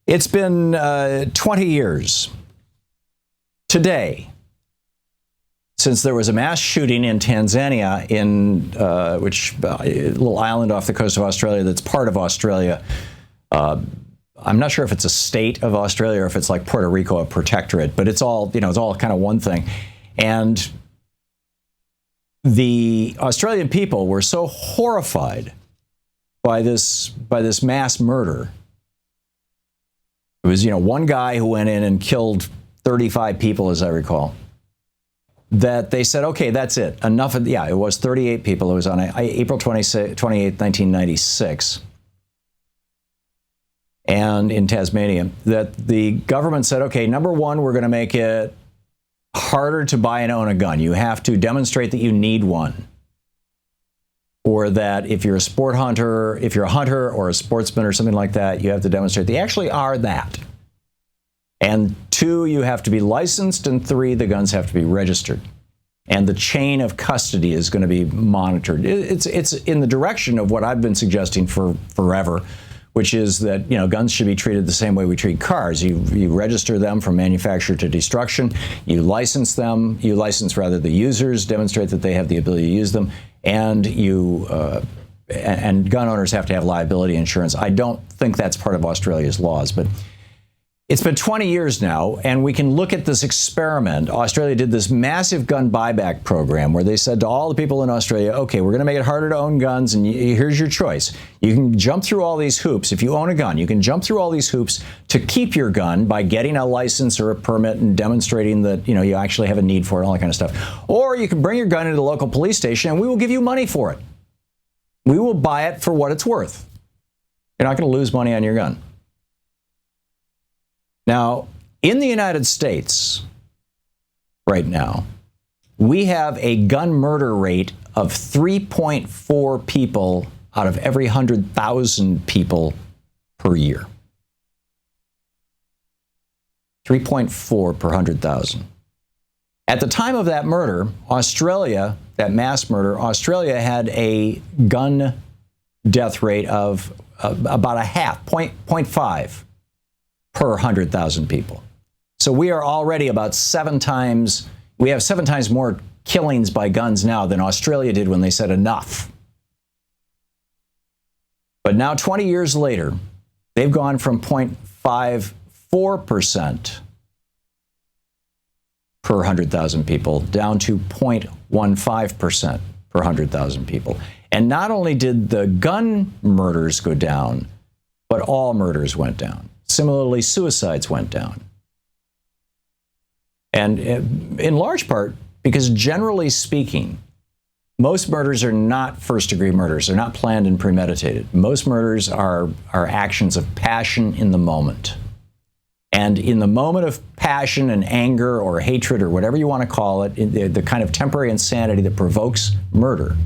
It's been 20 years today since there was a mass shooting in Tanzania, a little island off the coast of Australia that's part of Australia. I'm not sure if it's a state of Australia or if it's like Puerto Rico, a protectorate, but it's all kind of one thing. And the Australian people were so horrified by this mass murder. It was, one guy who went in and killed 35 people, as I recall, that they said, okay, that's it. Enough of, it was 38 people. It was on April 28th, 1996. And in Tasmania, that the government said, okay, number one, we're going to make it harder to buy and own a gun. You have to demonstrate that you need one. Or that if you're a hunter or a sportsman or something like that, you have to demonstrate they actually are that. And 2, you have to be licensed, and 3, the guns have to be registered. And the chain of custody is going to be monitored. It's in the direction of what I've been suggesting for forever, which is that guns should be treated the same way we treat cars. You register them from manufacture to destruction. You license them. You license rather the users, demonstrate that they have the ability to use them, and and gun owners have to have liability insurance. I don't think that's part of Australia's laws, but it's been 20 years now, and we can look at this experiment. Australia did this massive gun buyback program where they said to all the people in Australia, okay, we're going to make it harder to own guns, and here's your choice. You can jump through all these hoops. If you own a gun, you can jump through all these hoops to keep your gun by getting a license or a permit and demonstrating that you actually have a need for it, all that kind of stuff. Or you can bring your gun into the local police station, and we will give you money for it. We will buy it for what it's worth. You're not going to lose money on your gun. Now, in the United States right now, we have a gun murder rate of 3.4 people out of every 100,000 people per year. 3.4 per 100,000. At the time of that murder, that mass murder, Australia had a gun death rate of about 0.5 per 100,000 people. So we are already about 7 times, we have 7 times more killings by guns now than Australia did when they said enough. But now 20 years later, they've gone from 0.54% per 100,000 people down to 0.15% per 100,000 people. And not only did the gun murders go down, but all murders went down. Similarly, suicides went down. And in large part because, generally speaking, most murders are not first-degree murders. They're not planned and premeditated. Most murders are actions of passion in the moment. And in the moment of passion and anger or hatred or whatever you want to call it, the kind of temporary insanity that provokes murder,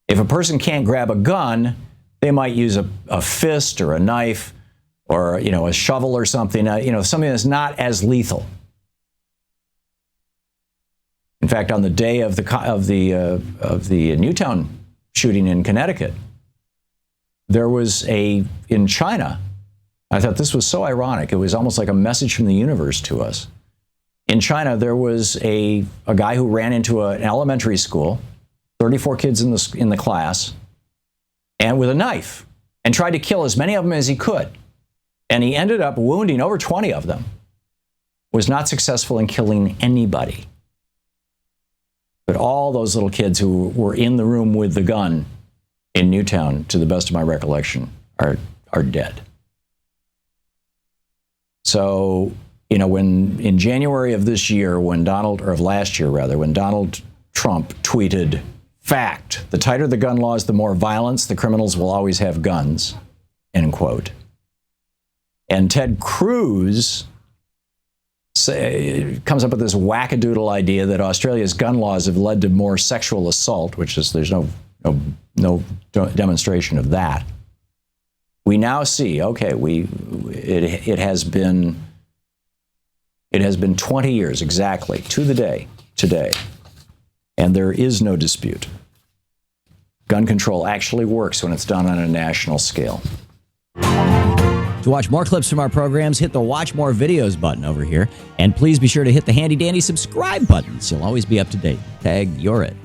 if a person can't grab a gun, they might use a fist or a knife or a shovel or something, something that's not as lethal. In fact, on the day of the Newtown shooting in Connecticut, there was in China. I thought this was so ironic. It was almost like a message from the universe to us. In China, there was a guy who ran into an elementary school, 34 kids in the class, and with a knife, and tried to kill as many of them as he could. And he ended up wounding over 20 of them. Was not successful in killing anybody. But all those little kids who were in the room with the gun in Newtown, to the best of my recollection, are dead. So, when in January of this year, when Donald Trump tweeted, "Fact, the tighter the gun laws, the more violence, the criminals will always have guns," end quote. And Ted Cruz comes up with this wackadoodle idea that Australia's gun laws have led to more sexual assault, there's no demonstration of that. We now see, okay, it has been 20 years exactly to the day today, and there is no dispute. Gun control actually works when it's done on a national scale. To watch more clips from our programs, hit the Watch More Videos button over here. And please be sure to hit the handy-dandy subscribe button so you'll always be up to date. Tag, you're it.